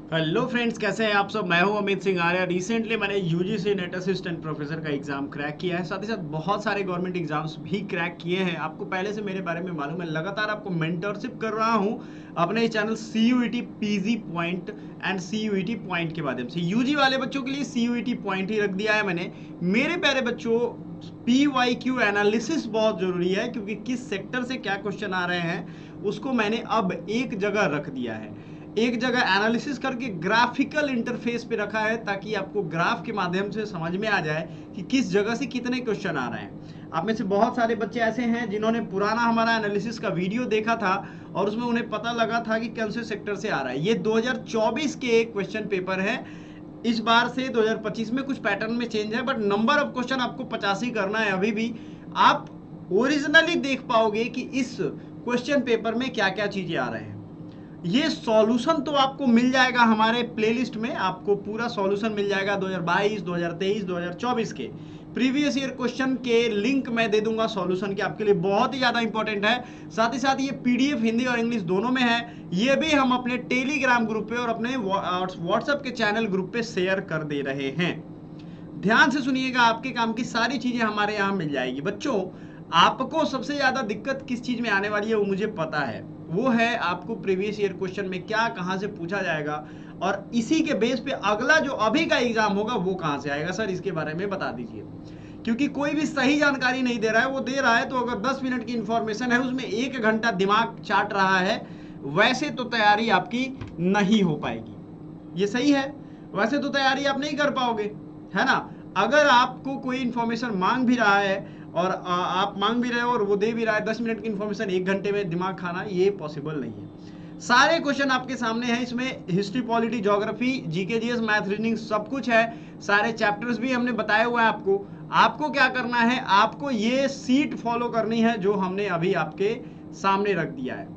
Hello friends, कैसे हैं आप सब। मैं हूं अमित सिंह आर्या। रिसेंटली मैंने यूजीसी नेट असिस्टेंट प्रोफेसर का एग्जाम क्रैक किया है। साथ ही साथ बहुत सारे गवर्नमेंट एग्जाम्स भी क्रैक किए हैं। आपको पहले से मेरे बारे में मालूम है। लगातार आपको मेंटरशिप कर रहा हूं अपने channel CUET PG point and CUET point के माध्यम से। यूजी वाले बच्चों के लिए CUET पॉइंट ही रख दिया है मैंने। मेरे प्यारे बच्चों, PYQ एनालिसिस बहुत जरूरी है, क्योंकि किस सेक्टर से क्या क्वेश्चन आ रहे हैं उसको मैंने अब एक जगह रख दिया है। एक जगह एनालिसिस करके ग्राफिकल इंटरफेस पे रखा है, ताकि आपको ग्राफ के माध्यम से समझ में आ जाए कि किस जगह से कितने क्वेश्चन आ रहे हैं। आप में से बहुत सारे बच्चे ऐसे हैं जिन्होंने पुराना हमारा एनालिसिस का वीडियो देखा था और उसमें उन्हें पता लगा था कि कौन से सेक्टर से आ रहा है। ये 2024 के क्वेश्चन पेपर है। इस बार से 2025 में कुछ पैटर्न में चेंज है, बट नंबर ऑफ क्वेश्चन आपको 50 ही करना है। अभी भी आप ओरिजिनली देख पाओगे कि इस क्वेश्चन पेपर में क्या क्या चीजें आ रहे हैं। ये सॉल्यूशन तो आपको मिल जाएगा हमारे प्लेलिस्ट में। आपको पूरा सॉल्यूशन मिल जाएगा 2022, 2023, 2024 के प्रीवियस ईयर क्वेश्चन के लिंक मैं दे दूंगा सॉल्यूशन के। आपके लिए बहुत ही ज्यादा इंपॉर्टेंट है। साथ ही साथ ये PDF हिंदी और इंग्लिश दोनों में है। ये भी हम अपने टेलीग्राम ग्रुप पे और अपने व्हाट्सएप के चैनल ग्रुप पे शेयर कर दे रहे हैं। ध्यान से सुनिएगा, आपके काम की सारी चीजें हमारे यहाँ मिल जाएगी। बच्चों, आपको सबसे ज्यादा दिक्कत किस चीज में आने वाली है वो मुझे पता है। वो है आपको प्रीवियस ईयर क्वेश्चन में क्या कहां से पूछा जाएगा, और इसी के बेस पे अगला जो अभी का एग्जाम होगा वो कहां से आएगा। सर, इसके बारे में बता दीजिए, क्योंकि कोई भी सही जानकारी नहीं दे रहा है। वो दे रहा है तो अगर 10 मिनट की इंफॉर्मेशन है उसमें 1 घंटा दिमाग चाट रहा है, वैसे तो तैयारी आपकी नहीं हो पाएगी। ये सही है, वैसे तो तैयारी आप नहीं कर पाओगे, है ना। अगर आपको कोई इंफॉर्मेशन मांग भी रहा है और आप मांग भी रहे हो और वो दे भी रहा है, 10 मिनट की इंफॉर्मेशन 1 घंटे में दिमाग खाना, ये पॉसिबल नहीं है। सारे क्वेश्चन आपके सामने हैं। इसमें history, polity, geography, GK, GS, math, reasoning सब कुछ है। सारे चैप्टर्स भी हमने बताए हुए हैं आपको। आपको क्या करना है, आपको ये सीट फॉलो करनी है जो हमने अभी आपके सामने रख दिया है।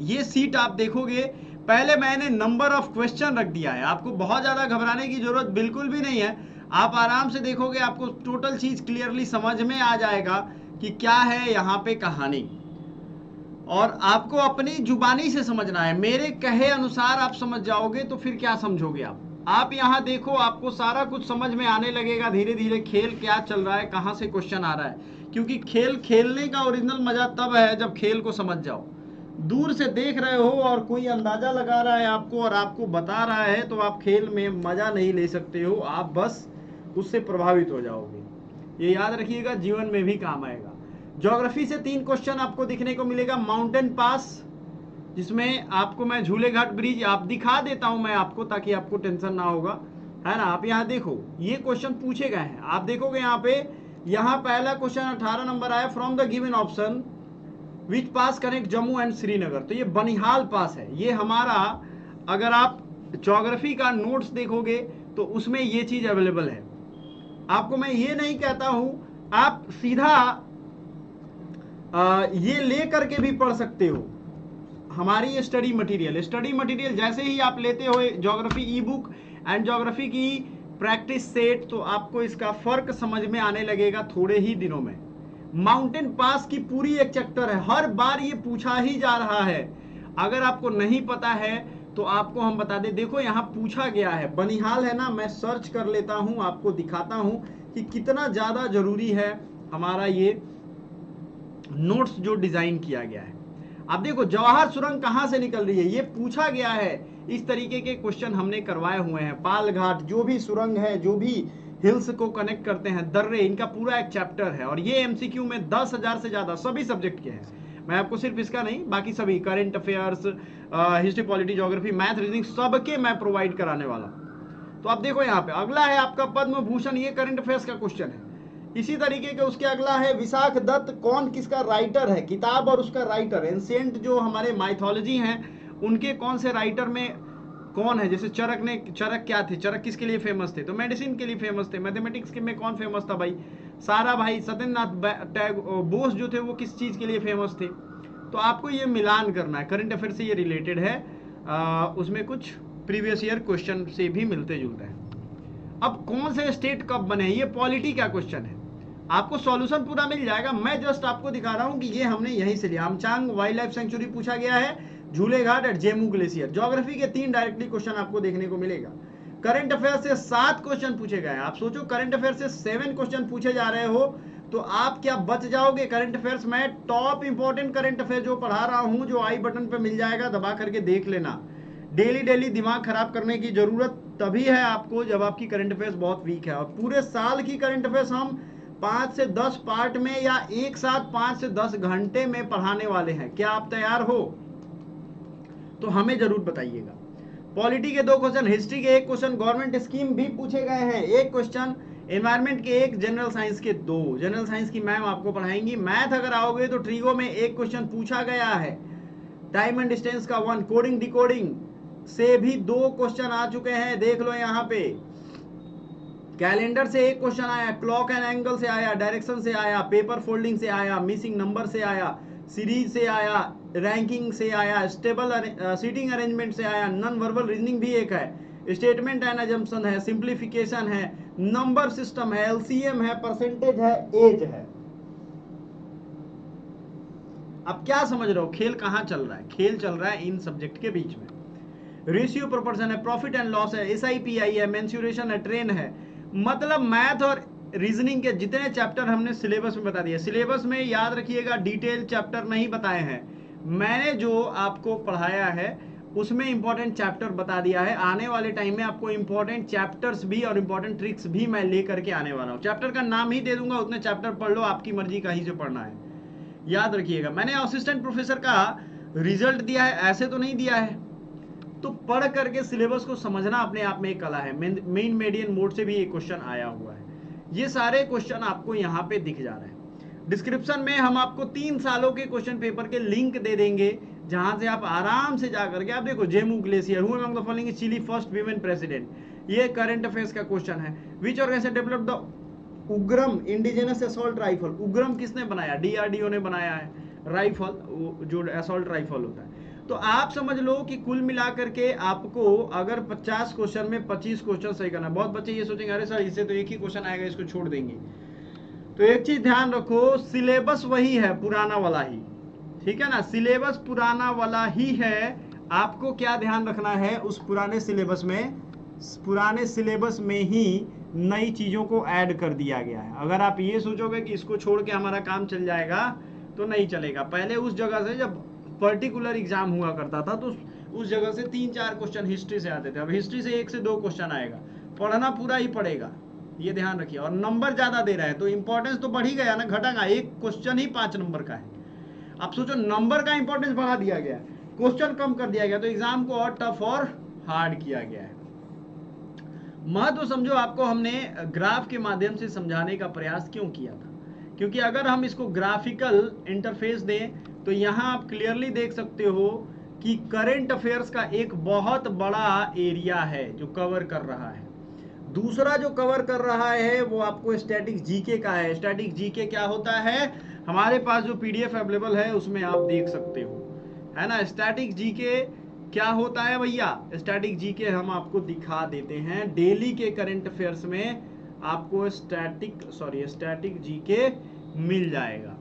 ये सीट आप देखोगे, पहले मैंने नंबर ऑफ क्वेश्चन रख दिया है। आपको बहुत ज्यादा घबराने की जरूरत बिल्कुल भी नहीं है। आप आराम से देखोगे, आपको टोटल चीज क्लियरली समझ में आ जाएगा कि क्या है यहाँ पे कहानी। और आपको अपनी जुबानी से समझना है। मेरे कहे अनुसार आप समझ जाओगे तो फिर क्या समझोगे आप यहाँ देखो, आपको सारा कुछ समझ में आने लगेगा धीरे धीरे। खेल क्या चल रहा है, कहाँ से क्वेश्चन आ रहा है, क्योंकि खेल खेलने का ओरिजिनल मजा तब है जब खेल को समझ जाओ। दूर से देख रहे हो और कोई अंदाजा लगा रहा है आपको और आपको बता रहा है, तो आप खेल में मजा नहीं ले सकते हो। आप बस उससे प्रभावित हो जाओगे। ये याद रखिएगा, जीवन में भी काम आएगा। ज्योग्राफी से 3 क्वेश्चन आपको दिखने को मिलेगा। माउंटेन पास, जिसमें आपको मैं झूले घाट ब्रिज आप दिखा देता हूं मैं आपको, ताकि आपको टेंशन ना होगा, है ना। आप यहाँ देखो, ये क्वेश्चन पूछे गए हैं। आप देखोगे यहाँ पे, यहाँ पहला क्वेश्चन 18 नंबर आया, from the given option which pass connect Jammu and Srinagar. तो ये बनिहाल पास है। ये हमारा, अगर आप ज्योग्राफी का नोट्स देखोगे तो उसमें ये चीज अवेलेबल है। आपको मैं ये नहीं कहता हूं, आप सीधा ये ले करके भी पढ़ सकते हो। हमारी ये स्टडी मटेरियल जैसे ही आप लेते हो geography E book and geography की प्रैक्टिस सेट, तो आपको इसका फर्क समझ में आने लगेगा थोड़े ही दिनों में। माउंटेन पास की पूरी एक चैप्टर है, हर बार ये पूछा ही जा रहा है। अगर आपको नहीं पता है तो आपको हम बता दें। देखो यहाँ पूछा गया है, बनिहाल है ना। मैं सर्च कर लेता हूं, आपको दिखाता हूं कि कितना ज्यादा जरूरी है हमारा ये नोट्स जो डिजाइन किया गया है। अब देखो, जवाहर सुरंग कहां से निकल रही है, ये पूछा गया है। इस तरीके के क्वेश्चन हमने करवाए हुए हैं। पाल घाट, जो भी सुरंग है, जो भी हिल्स को कनेक्ट करते हैं, दर्रे, इनका पूरा एक चैप्टर है। और ये MCQ में 10,000 से ज्यादा सभी सब्जेक्ट के हैं। मैं आपको सिर्फ इसका नहीं, बाकी सभी current affairs, history, polity, geography, math, reasoning सबके मैं प्रोवाइड कराने वाला। तो आप देखो यहाँ पे अगला है आपका पद्म भूषण, ये करंट अफेयर्स का क्वेश्चन है। इसी तरीके के उसके अगला है विशाख दत्त, कौन किसका राइटर है, किताब और उसका राइटर। एंशिएंट जो हमारे माइथोलॉजी हैं उनके कौन से राइटर में कौन है। जैसे चरक क्या थे, चरक किसके लिए फेमस थे, तो मेडिसिन के लिए फेमस थे। मैथमेटिक्स के में कौन फेमस था भाई, सारा भाई सत्येंद्रनाथ बोस जो थे वो किस चीज के लिए फेमस थे। तो आपको ये मिलान करना है, करंट अफेयर से ये रिलेटेड है। उसमें कुछ प्रीवियस ईयर क्वेश्चन से भी मिलते जुलते हैं। अब कौन से स्टेट कब बने, ये पॉलिटी का क्वेश्चन है। आपको सॉल्यूशन पूरा मिल जाएगा, मैं जस्ट आपको दिखा रहा हूं कि ये हमने यहीं से लिया। आमचांग वाइल्ड लाइफ सेंचुरी पूछा गया है, झूले घाट एट जेमू ग्लेशियर। ज्योग्राफी के 3 डायरेक्टली क्वेश्चन आपको देखने को मिलेगा। करंट अफेयर से 7 क्वेश्चन पूछे गए हैं। आप सोचो करंट अफेयर से 7 क्वेश्चन पूछे जा रहे हो तो आप क्या बच जाओगे करंट अफेयर्स में। टॉप इंपॉर्टेंट करंट अफेयर जो पढ़ा रहा हूं, जो आई बटन पे मिल जाएगा, दबा करके देख लेना। डेली डेली दिमाग खराब करने की जरूरत तभी है आपको जब आपकी करंट अफेयर्स बहुत वीक है। और पूरे साल की करंट अफेयर्स हम 5 से 10 पार्ट में या एक साथ 5 से 10 घंटे में पढ़ाने वाले हैं। क्या आप तैयार हो? तो हमें जरूर बताइएगा। पॉलिटी के 2 क्वेश्चन, हिस्ट्री के 1 क्वेश्चन, गवर्नमेंट स्कीम भी पूछे गए हैं 1 क्वेश्चन, एनवायरमेंट के 1, जनरल साइंस के 2। जनरल साइंस की मैम आपको पढ़ाएंगी। मैथ अगर आओगे तो ट्रीगो में 1 क्वेश्चन पूछा गया है। टाइम एंड डिस्टेंस का 1, कोडिंग डिकोडिंग से भी 2 क्वेश्चन आ चुके हैं, देख लो यहाँ पे। कैलेंडर से 1 क्वेश्चन आया, क्लॉक एंड एंगल से आया, डायरेक्शन से आया, पेपर फोल्डिंग से आया, मिसिंग नंबर से आया, सीरीज से आया, रैंकिंग से आया, स्टेबल सीटिंग अरेंजमेंट से आया, नॉन वर्बल रीजनिंग भी एक है, स्टेटमेंट एंड अजम्पशन है, सिंप्लीफिकेशन है, नंबर सिस्टम है, एलसीएम है, परसेंटेज है, एज है। अब क्या समझ रहे हो खेल कहां चल रहा है? खेल चल रहा है इन सब्जेक्ट के बीच में। रेशियो प्रोपोर्शन है, प्रॉफिट एंड लॉस है, एसआईपीआई है, मेंसुरेशन है, ट्रेन है। मतलब मैथ और रीजनिंग के जितने चैप्टर हमने सिलेबस में बता दिए। सिलेबस में याद रखिएगा डिटेल चैप्टर नहीं बताए हैं। मैंने जो आपको पढ़ाया है उसमें इंपॉर्टेंट चैप्टर बता दिया है। आने वाले टाइम में आपको इंपॉर्टेंट चैप्टर्स भी और इंपॉर्टेंट ट्रिक्स भी मैं लेकर के आने वाला हूं। चैप्टर का नाम ही दे दूंगा, उतने चैप्टर पढ़ लो, आपकी मर्जी कहीं से पढ़ना है। याद रखिएगा मैंने असिस्टेंट प्रोफेसर का रिजल्ट दिया है, ऐसे तो नहीं दिया है। तो पढ़ करके सिलेबस को समझना अपने आप में एक कला है। मेन मेडियन मोड से भी एक क्वेश्चन आया हुआ है। ये सारे क्वेश्चन आपको यहाँ पे दिख जा रहे हैं। डिस्क्रिप्शन में हम आपको 3 सालों के क्वेश्चन पेपर के लिंक दे देंगे, जहां से आप आराम से जाकर के आप देखो Zemu glacier, who among the following is Chile first women president, ये करंट अफेयर्स का क्वेश्चन है। Which organisation developed the Ugram indigenous assault rifle? Ugram किसने बनाया? डीआरडीओ ने बनाया है। राइफल जो असॉल्ट राइफल होता है। तो आप समझ लो कि कुल मिलाकर के आपको अगर 50 क्वेश्चन में 25 क्वेश्चन सही करना है। बहुत बच्चे ये सोचेंगे अरे सर इससे तो एक ही क्वेश्चन आएगा, इसको छोड़ देंगे। तो एक चीज ध्यान रखो, सिलेबस वही है, पुराना वाला ही, ठीक है ना। सिलेबस पुराना वाला ही है। आपको क्या ध्यान रखना है, उस पुराने सिलेबस में ही नई चीजों को ऐड कर दिया गया है। अगर आप ये सोचोगे कि इसको छोड़ के हमारा काम चल जाएगा तो नहीं चलेगा। पहले उस जगह से जब पर्टिकुलर एग्जाम हुआ करता था तो उस जगह से 3-4 क्वेश्चन हिस्ट्री से आते थे। अब हिस्ट्री से 1 से 2 क्वेश्चन आएगा, पढ़ना पूरा ही पड़ेगा, ये ध्यान रखिए। और नंबर ज्यादा दे रहा है तो इंपॉर्टेंस तो बढ़ ही गया ना, घटेगा। 1 क्वेश्चन ही 5 नंबर का है। आप सोचो नंबर का इंपॉर्टेंस बढ़ा दिया गया, क्वेश्चन कम कर दिया गया, तो एग्जाम को और टफ और हार्ड किया गया है। महत्व समझो, आपको हमने ग्राफ के माध्यम से समझाने का प्रयास क्यों किया था? क्योंकि अगर हम इसको ग्राफिकल इंटरफेस दें तो यहां आप क्लियरली देख सकते हो कि करंट अफेयर्स का एक बहुत बड़ा एरिया है जो कवर कर रहा है। दूसरा जो कवर कर रहा है वो आपको स्टैटिक जीके का है। स्टैटिक जीके क्या होता है? हमारे पास जो पीडीएफ अवेलेबल है उसमें आप देख सकते हो, है ना। स्टैटिक जीके क्या होता है भैया? स्टैटिक जीके हम आपको दिखा देते हैं। डेली के करंट अफेयर्स में आपको स्टैटिक जीके मिल जाएगा।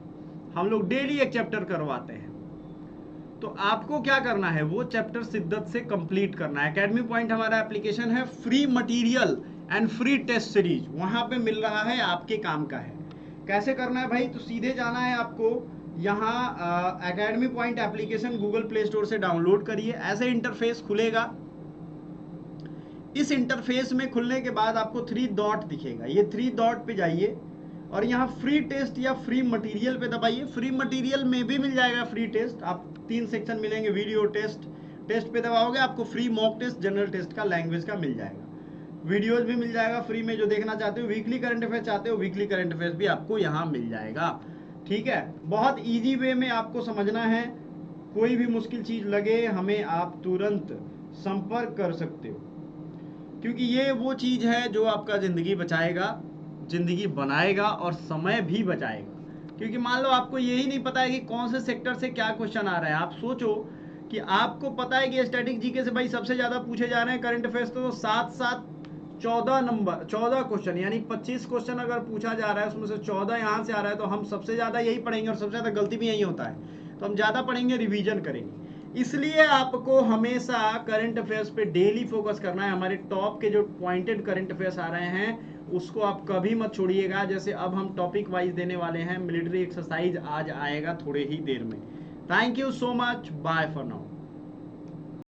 हम लोग डेली एक चैप्टर करवाते हैं, तो आपको क्या करना है, वो चैप्टर शिद्दत से कंप्लीट करना है। एकेडमी पॉइंट हमारा एप्लीकेशन है, free material and free test series वहां पे मिल रहा है, आपके काम का है। कैसे करना है भाई? तो सीधे जाना है आपको यहाँ academy point application Google play store से डाउनलोड करिए। ऐसे इंटरफेस खुलेगा। इस इंटरफेस में खुलने के बाद आपको 3 डॉट दिखेगा, ये 3 डॉट पे जाइए और यहाँ फ्री टेस्ट या फ्री मटेरियल पे दबाइए। फ्री मटेरियल में भी मिल जाएगा फ्री टेस्ट, आप 3 सेक्शन मिलेंगे, वीडियो टेस्ट। टेस्ट पे दबाओगे आपको free mock test general test का लैंग्वेज का मिल जाएगा। वीडियोज भी मिल जाएगा फ्री में जो देखना चाहते हो। वीकली करंट अफेयर चाहते हो, वीकली करंट अफेयर भी आपको यहाँ मिल जाएगा, ठीक है। बहुत इजी वे में आपको समझना है। कोई भी मुश्किल चीज लगे हमें आप तुरंत संपर्क कर सकते हो, क्योंकि ये वो चीज है जो आपका जिंदगी बचाएगा, जिंदगी बनाएगा और समय भी बचाएगा। क्योंकि मान लो आपको यही नहीं पता है कि कौन से सेक्टर से क्या क्वेश्चन आ रहा है। आप सोचो कि आपको पता है कि स्टैटिक जीके से भाई सबसे ज्यादा पूछे जा रहे हैं करंट अफेयर्स, तो 14 क्वेश्चन, यानी 25 क्वेश्चन अगर पूछा जा रहा है उसमें से 14 यहाँ से आ रहा है, तो हम सबसे ज्यादा यही पढ़ेंगे और सबसे ज्यादा गलती भी यही होता है। तो हम ज्यादा पढ़ेंगे, रिवीजन करेंगे। इसलिए आपको हमेशा करंट अफेयर्स पे डेली फोकस करना है। हमारे टॉप के जो पॉइंटेड करंट अफेयर्स आ रहे हैं उसको आप कभी मत छोड़िएगा। जैसे अब हम टॉपिक वाइज देने वाले हैं, मिलिट्री एक्सरसाइज आज आएगा थोड़े ही देर में। Thank you so much, bye for now.